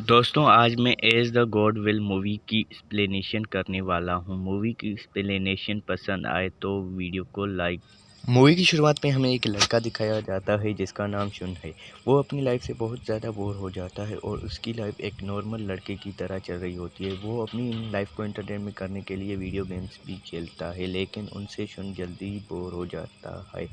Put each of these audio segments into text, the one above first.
दोस्तों आज मैं as the god will movie की एक्सप्लेनेशन करने वाला हूँ। मूवी की एक्सप्लेनेशन पसंद आए तो वीडियो को लाइक। मूवी की शुरुआत में हमें एक लड़का दिखाया जाता है जिसका नाम शुन है। वो अपनी लाइफ से बहुत ज़्यादा बोर हो जाता है और उसकी लाइफ एक नॉर्मल लड़के की तरह चल रही होती है। वो अपनी लाइफ को एंटरटेनमेंट करने के लिए वीडियो गेम्स भी खेलता है, लेकिन उनसे शुन जल्दी ही बोर हो जाता है।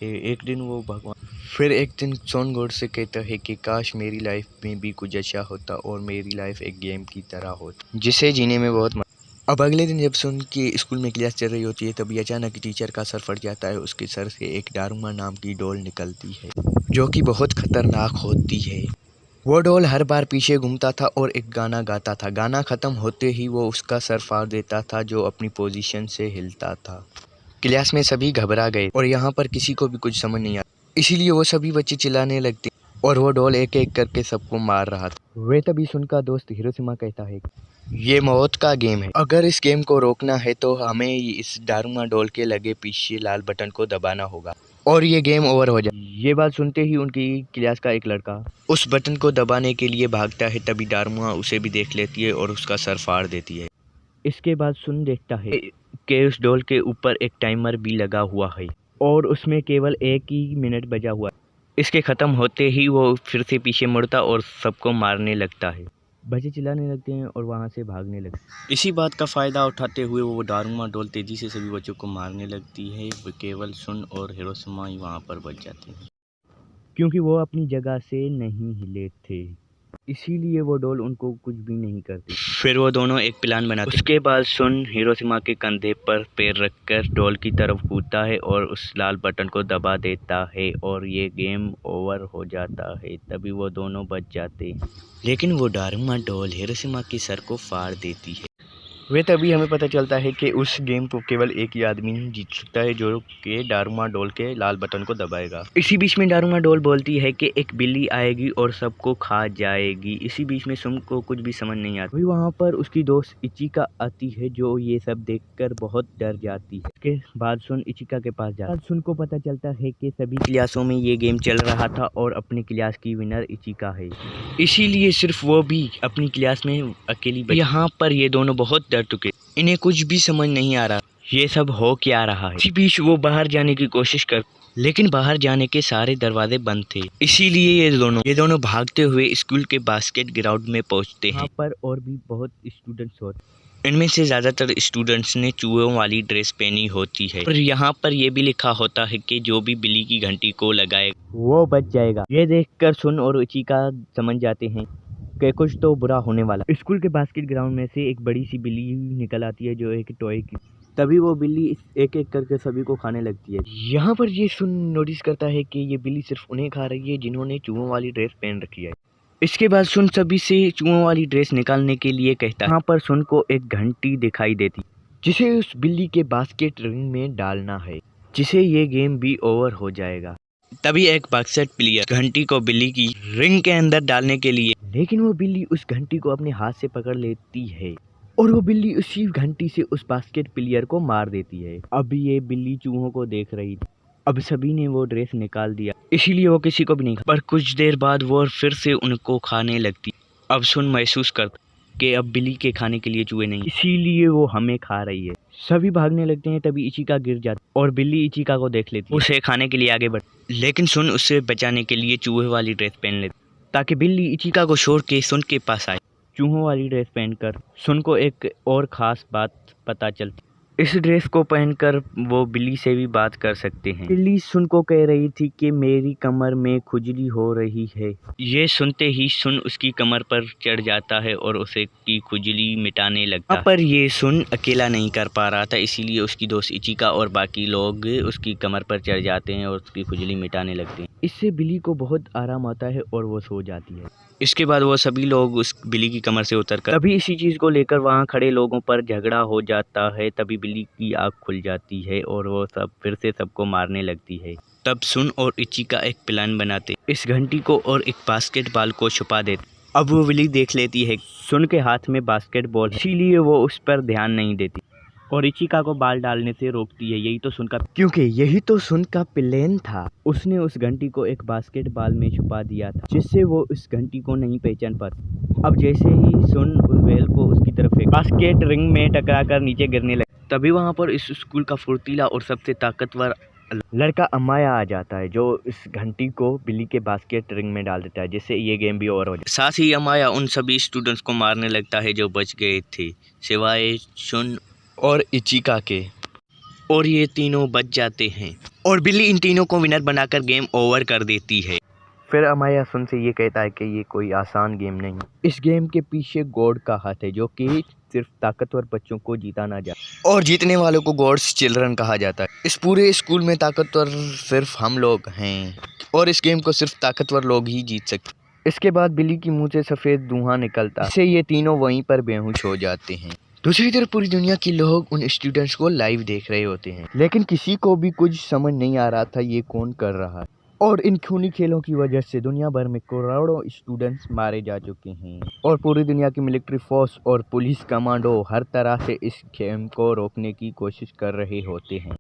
एक दिन वो भगवान फिर एक दिन सोन गॉड से कहता है कि काश मेरी लाइफ में भी कुछ अच्छा होता और मेरी लाइफ एक गेम की तरह होती जिसे जीने में बहुत अब अगले दिन जब सोन की स्कूल में क्लास चल रही होती है तभी अचानक टीचर का सर फट जाता है। उसके सर से एक दारुमा नाम की डॉल निकलती है जो कि बहुत खतरनाक होती है। वो डॉल हर बार पीछे घूमता था और एक गाना गाता था। गाना खत्म होते ही वो उसका सर फाड़ देता था जो अपनी पोजीशन से हिलता था। क्लास में सभी घबरा गए और यहाँ पर किसी को भी कुछ समझ नहीं आया, इसीलिए वो सभी बच्चे चिल्लाने लगते और वो डॉल एक एक करके सबको मार रहा था। वे तभी सुन का दोस्त हिरोशिमा कहता है ये मौत का गेम है, अगर इस गेम को रोकना है तो हमें इस दारुमा डॉल के लगे पीछे लाल बटन को दबाना होगा और ये गेम ओवर हो जाए। ये बात सुनते ही उनकी क्लास का एक लड़का उस बटन को दबाने के लिए भागता है, तभी दारुमा उसे भी देख लेती है और उसका सर फाड़ देती है। इसके बाद सुन देखता है कि उस डॉल के ऊपर एक टाइमर भी लगा हुआ है और उसमें केवल 1 ही मिनट बचा हुआ है। इसके ख़त्म होते ही वो फिर से पीछे मुड़ता और सबको मारने लगता है। बच्चे चिल्लाने लगते हैं और वहाँ से भागने लगते हैं। इसी बात का फ़ायदा उठाते हुए वो दारुमा डॉल तेज़ी से सभी बच्चों को मारने लगती है। वो केवल सुन और हिरोशिमा ही वहाँ पर बच जाते हैं क्योंकि वो अपनी जगह से नहीं हिले थे, इसीलिए वो डॉल उनको कुछ भी नहीं करती। फिर वो दोनों एक प्लान बनाते। उसके बाद सुन हिरोशिमा के कंधे पर पैर रखकर डॉल की तरफ कूदता है और उस लाल बटन को दबा देता है और ये गेम ओवर हो जाता है। तभी वो दोनों बच जाते हैं, लेकिन वो दारुमा डॉल हिरोशिमा के सर को फाड़ देती है। वे तभी हमें पता चलता है कि उस गेम को केवल एक ही आदमी जीत सकता है जो कि दारुमा डॉल के लाल बटन को दबाएगा। इसी बीच में दारुमा डॉल बोलती है कि एक बिल्ली आएगी और सबको खा जाएगी। इसी बीच में सुन को कुछ भी समझ नहीं आता। वही वहाँ पर उसकी दोस्त इचिका आती है जो ये सब देखकर बहुत डर जाती है। इसके बाद सुन इचिका के पास जाता है। सुन को पता चलता है कि सभी क्लासों में ये गेम चल रहा था और अपनी क्लास की विनर इचिका है, इसीलिए सिर्फ वो भी अपनी क्लास में अकेली बची। यहाँ पर ये दोनों बहुत डर चुके, इन्हें कुछ भी समझ नहीं आ रहा ये सब हो क्या रहा है। इसी बीच वो बाहर जाने की कोशिश कर, लेकिन बाहर जाने के सारे दरवाजे बंद थे, इसीलिए ये दोनों भागते हुए स्कूल के बास्केट ग्राउंड में पहुंचते हैं। यहाँ पर और भी बहुत स्टूडेंट्स होते, इनमें से ज़्यादातर स्टूडेंट्स ने चूहों वाली ड्रेस पहनी होती है और यहाँ पर यह भी लिखा होता है कि जो भी बिल्ली की घंटी को लगाए वो बच जाएगा। ये देखकर सुन और इचिका समझ जाते हैं कि कुछ तो बुरा होने वाला। स्कूल के बास्केट ग्राउंड में से एक बड़ी सी बिल्ली निकल आती है जो एक टॉय की, तभी वो बिल्ली एक एक करके सभी को खाने लगती है। यहाँ पर ये सुन नोटिस करता है कि ये बिल्ली सिर्फ उन्हें खा रही है जिन्होंने चूहों वाली ड्रेस पहन रखी है। इसके बाद सुन सभी से चूहों वाली ड्रेस निकालने के लिए कहता है। यहाँ पर सुन को एक घंटी दिखाई देती जिसे उस बिल्ली के बास्केट रिंग में डालना है, जिसे ये गेम भी ओवर हो जाएगा। तभी एक बास्केट प्लेयर घंटी को बिल्ली की रिंग के अंदर डालने के लिए, लेकिन वो बिल्ली उस घंटी को अपने हाथ से पकड़ लेती है और वो बिल्ली उसी घंटी से उस बास्केट प्लेयर को मार देती है। अब ये बिल्ली चूहों को देख रही थी। अब सभी ने वो ड्रेस निकाल दिया, इसीलिए वो किसी को भी नहीं खा। पर कुछ देर बाद वो फिर से उनको खाने लगती। अब सुन महसूस करता कि अब बिल्ली के खाने के लिए चूहे नहीं, इसीलिए वो हमें खा रही है। सभी भागने लगते हैं, तभी इचिका गिर जाती और बिल्ली इचिका को देख लेती है। उसे खाने के लिए आगे बढ़, लेकिन सुन उससे बचाने के लिए चूहे वाली ड्रेस पहन लेती ताकि बिल्ली इचिका को छोड़ के सुन के पास आए। चूहों वाली ड्रेस पहनकर सुन को एक और ख़ास बात पता चलती, इस ड्रेस को पहनकर वो बिल्ली से भी बात कर सकते हैं। बिल्ली सुन को कह रही थी कि मेरी कमर में खुजली हो रही है। ये सुनते ही सुन उसकी कमर पर चढ़ जाता है और उसे की खुजली मिटाने लगता है। पर ये सुन अकेला नहीं कर पा रहा था, इसीलिए उसकी दोस्त इचिका और बाकी लोग उसकी कमर पर चढ़ जाते हैं और उसकी खुजली मिटाने लगते हैं। इससे बिल्ली को बहुत आराम आता है और वो सो जाती है। इसके बाद वो सभी लोग उस बिल्ली की कमर से उतरकर, तभी इसी चीज़ को लेकर वहाँ खड़े लोगों पर झगड़ा हो जाता है। तभी बिल्ली की आँख खुल जाती है और वो सब फिर से सबको मारने लगती है। तब सुन और इचिका एक प्लान बनाते, इस घंटी को और एक बास्केटबॉल को छुपा देते। अब वो बिल्ली देख लेती है सुन के हाथ में बास्केटबॉल है, इसीलिए वो उस पर ध्यान नहीं देती। और इचिका को बाल डालने से रोकती है। यही तो सुन का क्योंकि यही तो सुन का प्लान था। उसने उस घंटी को एक बास्केटबॉल में छुपा दिया था जिससे वो उस घंटी को नहीं पहचान पाती। अब जैसे ही सुन उस वेल को उसकी तरफ एक बास्केट रिंग में टकराकर नीचे गिरने लगा, तभी वहां पर इस स्कूल का फुर्तीला और सबसे ताकतवर लड़का अमाया आ जाता है, जो इस घंटी को बिल्ली के बास्केट रिंग में डाल देता है, जिससे ये गेम भी ओवर हो जाए। साथ ही अमाया उन सभी स्टूडेंट्स को मारने लगता है जो बच गए थे, सिवाय सुन और इचिका के, और ये तीनों बच जाते हैं और बिल्ली इन तीनों को विनर बनाकर गेम ओवर कर देती है। फिर अमाया सुन से ये कहता है कि ये कोई आसान गेम नहीं, इस गेम के पीछे गॉड का हाथ है, जो कि सिर्फ ताकतवर बच्चों को जीता ना जाए और जीतने वालों को गॉड्स चिल्ड्रन कहा जाता है। इस पूरे स्कूल में ताकतवर सिर्फ हम लोग हैं और इस गेम को सिर्फ ताकतवर लोग ही जीत सकते। इसके बाद बिल्ली की मुंह से सफ़ेद धुआं निकलता है, इससे ये तीनों वहीं पर बेहोश हो जाते हैं। दूसरी तरफ पूरी दुनिया के लोग उन स्टूडेंट्स को लाइव देख रहे होते हैं, लेकिन किसी को भी कुछ समझ नहीं आ रहा था ये कौन कर रहा है। और इन खूनी खेलों की वजह से दुनिया भर में करोड़ों स्टूडेंट्स मारे जा चुके हैं और पूरी दुनिया की मिलिट्री फोर्स और पुलिस कमांडो हर तरह से इस गेम को रोकने की कोशिश कर रहे होते हैं,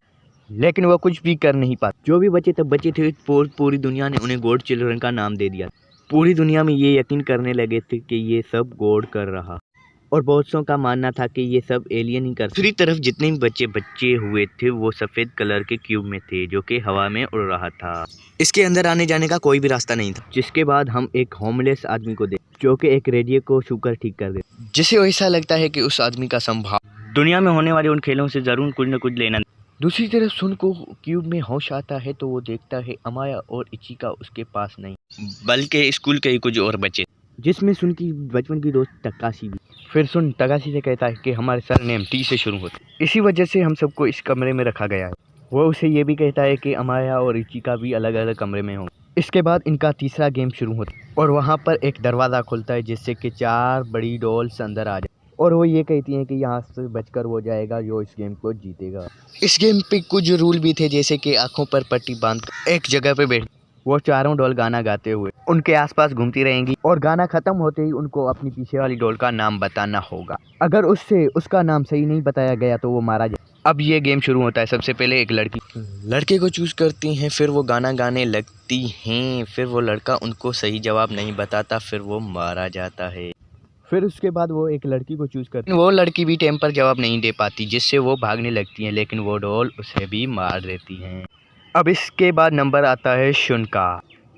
लेकिन वह कुछ भी कर नहीं पाते। जो भी बचे तब बचे थे, पूरी दुनिया ने उन्हें गॉड चिल्ड्रन का नाम दे दिया। पूरी दुनिया में ये यकीन करने लगे थे कि ये सब गॉड कर रहा, और बहुत सौ का मानना था कि ये सब एलियन ही कर। दूसरी तरफ जितने भी बच्चे हुए थे वो सफ़ेद कलर के क्यूब में थे, जो कि हवा में उड़ रहा था। इसके अंदर आने जाने का कोई भी रास्ता नहीं था। जिसके बाद हम एक होमलेस आदमी को देख, जो कि एक रेडियो को छूकर ठीक कर दे, जिसे ऐसा लगता है कि उस आदमी का संभाव दुनिया में होने वाले उन खेलों से जरूर कुछ न कुछ लेना। दूसरी तरफ सुन को क्यूब में होश आता है तो वो देखता है अमाया और इचिका उसके पास नहीं, बल्कि स्कूल के ही कुछ और बच्चे, जिसमें सुन की बचपन की दोस्त तकाशी भी। फिर सुन तकाशी से कहता है कि हमारे सरनेम टी से शुरू होते, इसी वजह से हम सबको इस कमरे में रखा गया है। वो उसे ये भी कहता है कि अमाया और इचिका भी अलग अलग कमरे में हों। इसके बाद इनका तीसरा गेम शुरू होता है और वहाँ पर एक दरवाज़ा खुलता है, जिससे कि 4 बड़ी डॉल्स अंदर आ जाए और वो ये कहती हैं कि यहाँ से बचकर वो जाएगा जो इस गेम को जीतेगा। इस गेम पे कुछ रूल भी थे, जैसे कि आंखों पर पट्टी बांध एक जगह पे बैठ, वो चारों डॉल गाना गाते हुए उनके आसपास घूमती रहेंगी और गाना खत्म होते ही उनको अपनी पीछे वाली डॉल का नाम बताना होगा। अगर उससे उसका नाम सही नहीं बताया गया तो वो मारा जाए। अब ये गेम शुरू होता है। सबसे पहले एक लड़के को चूज करती हैं, फिर वो गाना गाने लगती हैं, फिर वो लड़का उनको सही जवाब नहीं बताता, फिर वो मारा जाता है। फिर उसके बाद वो एक लड़की को चूज करती है, वो लड़की भी टाइम पर जवाब नहीं दे पाती, जिससे वो भागने लगती हैं, लेकिन वो डॉल उसे भी मार देती हैं। अब इसके बाद नंबर आता है शुन का।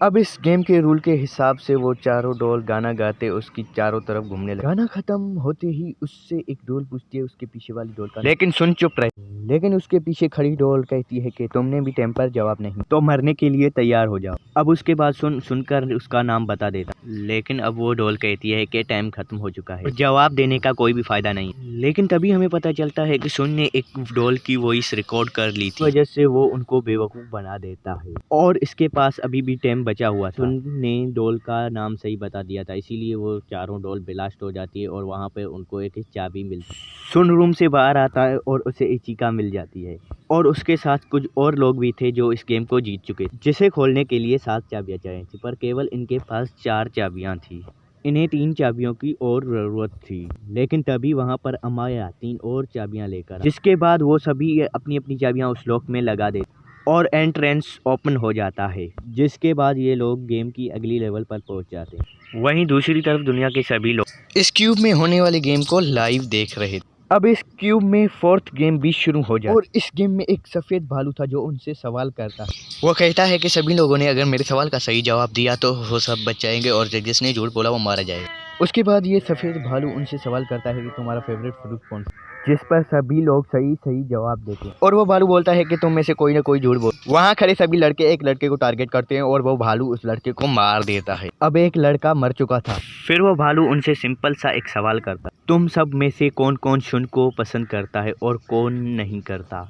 अब इस गेम के रूल के हिसाब से वो चारों डॉल गाना गाते उसकी चारों तरफ घूमने लगे। गाना खत्म होते ही उससे एक डॉल पूछती है उसके पीछे वाली डॉल का, लेकिन सुन चुप रहे। लेकिन उसके पीछे खड़ी डॉल कहती है कि तुमने भी टाइम पर जवाब नहीं, तो मरने के लिए तैयार हो जाओ। अब उसके बाद सुनकर उसका नाम बता देता, लेकिन अब वो डॉल कहती है कि टाइम खत्म हो चुका है, जवाब देने का कोई भी फायदा नहीं। लेकिन तभी हमें पता चलता है कि सुन ने एक डॉल की वॉइस रिकॉर्ड कर ली थी, वजह से वो उनको बेवकूफ बना देता है और इसके पास अभी भी टाइम बचा हुआ था। सुन ने डॉल का नाम सही बता दिया था, इसीलिए वो चारों डॉल ब्लास्ट हो जाती है और वहाँ पे उनको एक चाबी मिलती है। सुन रूम से बाहर आता है और उसे इचिका मिल जाती है और उसके साथ कुछ और लोग भी थे जो इस गेम को जीत चुके, जिसे खोलने के लिए 7 चाबियां चाहिए थी, पर केवल इनके पास 4 चाबियां थी। इन्हें 3 चाबियों की और ज़रूरत थी, लेकिन तभी वहाँ पर अमाया 3 और चाबियां लेकर, जिसके बाद वो सभी अपनी अपनी चाबियां उस लॉक में लगा देते और एंट्रेंस ओपन हो जाता है, जिसके बाद ये लोग गेम की अगली लेवल पर पहुंच जाते हैं। वहीं दूसरी तरफ दुनिया के सभी लोग इस क्यूब में होने वाले गेम को लाइव देख रहे थे। अब इस क्यूब में 4th गेम भी शुरू हो जाए और इस गेम में एक सफ़ेद भालू था जो उनसे सवाल करता है। वो कहता है कि सभी लोगों ने अगर मेरे सवाल का सही जवाब दिया तो वो सब बच जाएंगे और जिसने झूठ बोला वो मारा जाएगा। उसके बाद ये सफ़ेद भालू उनसे सवाल करता है कि तुम्हारा फेवरेट फ्रूट कौन सा, जिस पर सभी लोग सही जवाब देते हैं और वो भालू बोलता है कि तुम में से कोई ना कोई झूठ बोल। वहाँ खड़े सभी लड़के एक लड़के को टारगेट करते हैं और वो भालू उस लड़के को मार देता है। अब एक लड़का मर चुका था। फिर वो भालू उनसे सिंपल सा एक सवाल करता, तुम सब में से कौन कौन शुन को पसंद करता है और कौन नहीं करता,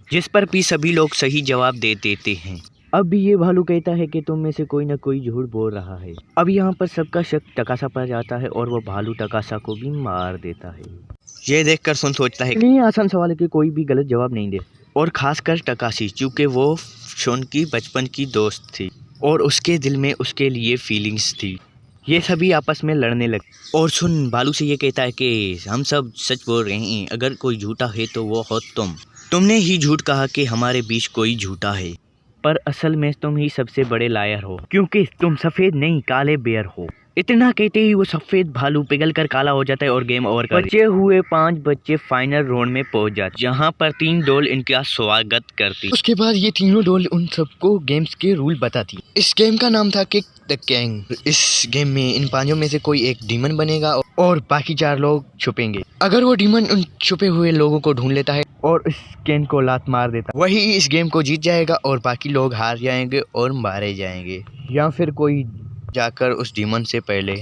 जिस पर भी सभी लोग सही जवाब दे देते हैं। अब भी ये भालू कहता है कि तुम में से कोई ना कोई झूठ बोल रहा है। अब यहाँ पर सबका शक टकासा पर जाता है और वो भालू टकासा को भी मार देता है। ये देखकर सुन सोचता है कि आसान सवाल है कि कोई भी गलत जवाब नहीं दे, और खासकर टकासी, चूँकि वो शुन की बचपन की दोस्त थी और उसके दिल में उसके लिए फीलिंग्स थी। ये सभी आपस में लड़ने लगे और सुन बालू से ये कहता है कि हम सब सच बोल रहे हैं, अगर कोई झूठा है तो वो हो तुमने ही झूठ कहा कि हमारे बीच कोई झूठा है, पर असल में तुम ही सबसे बड़े लायर हो क्योंकि तुम सफेद नहीं काले बेयर हो। इतना कहते ही वो सफेद भालू पिघल कर काला हो जाता है और गेम ओवर कर बचे हुए 5 बच्चे फाइनल राउंड में पहुंच जाते, जहां पर 3 डॉल इनका स्वागत करती। उसके बाद ये तीनों डॉल उन सबको गेम्स के रूल बताती। इस गेम का नाम था किक द कैंग। इस गेम में इन 5 में से कोई एक डीमन बनेगा और बाकी 4 लोग छुपेंगे। अगर वो डीमन उन छुपे हुए लोगों को ढूंढ लेता है और इस गेम को लात मार देता, वही इस गेम को जीत जाएगा और बाकी लोग हार जाएंगे और मारे जाएंगे। या फिर कोई जाकर उस डीमन से पहले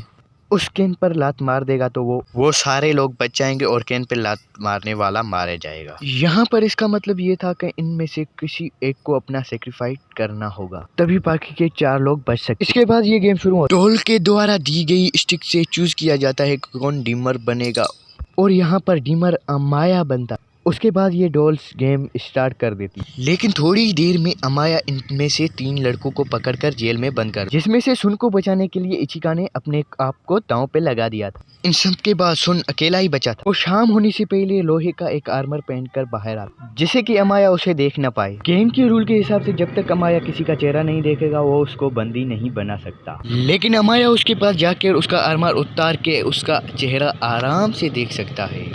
उस केन पर लात मार देगा तो वो सारे लोग बच जाएंगे और केन पर लात मारने वाला मारा जाएगा। यहाँ पर इसका मतलब ये था कि इनमें से किसी एक को अपना सेक्रीफाइस करना होगा, तभी बाकी के 4 लोग बच सकते। इसके बाद ये गेम शुरू होता है। डॉल के द्वारा दी गई स्टिक से चूज किया जाता है कौन डीमर बनेगा और यहाँ पर डीमर अमाया बनता। उसके बाद ये डॉल्स गेम स्टार्ट कर देती, लेकिन थोड़ी देर में अमाया इनमें से 3 लड़कों को पकड़कर जेल में बंद कर, जिसमें से सुन को बचाने के लिए इचिका ने अपने आप को दांव पे लगा दिया था। इन सब के बाद सुन अकेला ही बचा था। वो शाम होने से पहले लोहे का एक आर्मर पहनकर बाहर आता, जिससे कि अमाया उसे देख न पाए। गेम के रूल के हिसाब से जब तक अमाया किसी का चेहरा नहीं देखेगा वो उसको बंदी नहीं बना सकता, लेकिन अमाया उसके पास जाकर उसका आर्मर उतार के उसका चेहरा आराम से देख सकता है।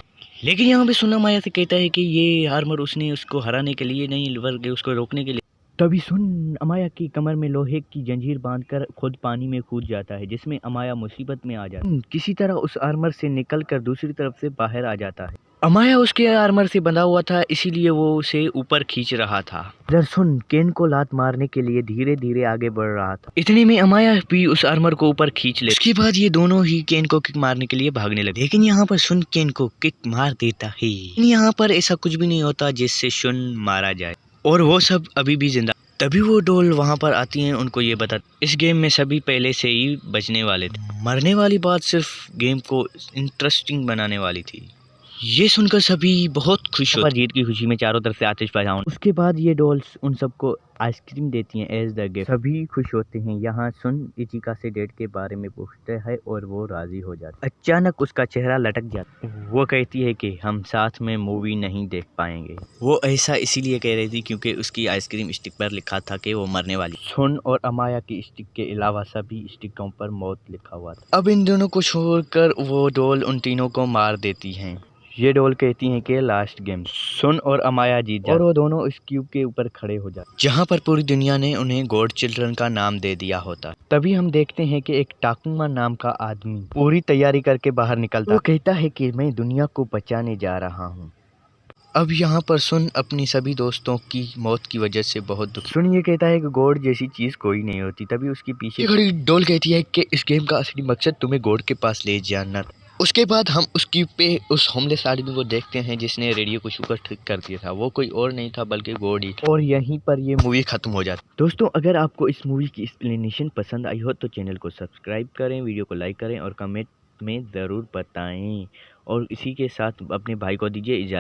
लेकिन यहाँ पे सुन अमाया से कहता है कि ये आर्मर उसने उसको हराने के लिए नहीं बल्कि उसको रोकने के लिए। तभी सुन अमाया की कमर में लोहे की जंजीर बांधकर खुद पानी में कूद जाता है, जिसमें अमाया मुसीबत में आ जाता है। किसी तरह उस आर्मर से निकलकर दूसरी तरफ से बाहर आ जाता है। अमाया उसके आर्मर से बंधा हुआ था, इसीलिए वो उसे ऊपर खींच रहा था। इधर सुन केन को लात मारने के लिए धीरे धीरे आगे बढ़ रहा था। इतने में अमाया भी उस आर्मर को ऊपर खींच ले। उसके बाद ये दोनों ही केन को किक मारने के लिए भागने लगे, लेकिन यहाँ पर सुन केन को किक मार देता है। यहाँ पर ऐसा कुछ भी नहीं होता जिससे सुन मारा जाए और वो सब अभी भी जिंदा। तभी वो डॉल वहां पर आती हैं, उनको ये बता इस गेम में सभी पहले से ही बचने वाले थे, मरने वाली बात सिर्फ गेम को इंटरेस्टिंग बनाने वाली थी। ये सुनकर सभी बहुत खुश होते। जीत की खुशी में चारों तरफ से आतिशबाजी। उसके बाद ये डॉल्स उन सबको आइसक्रीम देती हैं एज द गिफ्ट। सभी खुश होते हैं। यहाँ सुन इचिका से डेट के बारे में पूछते हैं और वो राजी हो जाती। अचानक उसका चेहरा लटक जाता। वो कहती है कि हम साथ में मूवी नहीं देख पाएंगे। वो ऐसा इसीलिए कह रही थी क्योंकि उसकी आइसक्रीम स्टिक पर लिखा था कि वो मरने वाली। सुन और अमाया की स्टिक के अलावा सभी स्टिकों पर मौत लिखा हुआ था। अब इन दोनों को छोड़कर वो डॉल उन तीनों को मार देती हैं। ये डॉल कहती हैं कि लास्ट गेम। सुन और अमाया जीत जाते और वो दोनों इस क्यूब के ऊपर खड़े हो जाते, जहाँ पर पूरी दुनिया ने उन्हें गॉड चिल्ड्रन का नाम दे दिया होता। तभी हम देखते हैं कि एक टाकुमा नाम का आदमी पूरी तैयारी करके बाहर निकलता। वो कहता है कि मैं दुनिया को बचाने जा रहा हूँ। अब यहाँ पर सुन अपनी सभी दोस्तों की मौत की वजह से बहुत दुखी। सुन ये कहता है कि गॉड जैसी चीज कोई नहीं होती। तभी उसके पीछे खड़ी डॉल कहती है कि इस गेम का असली मकसद तुम्हें गॉड के पास ले जाना। उसके बाद हम उस क्यूब पे उस होमलेस आदमी को देखते हैं जिसने रेडियो को छूकर ठीक कर दिया था। वो कोई और नहीं था बल्कि गॉड ही था। और यहीं पर ये मूवी खत्म हो जाती। दोस्तों अगर आपको इस मूवी की एक्सप्लेनेशन पसंद आई हो तो चैनल को सब्सक्राइब करें, वीडियो को लाइक करें और कमेंट में ज़रूर बताएं और इसी के साथ अपने भाई को दीजिए इजाज़त।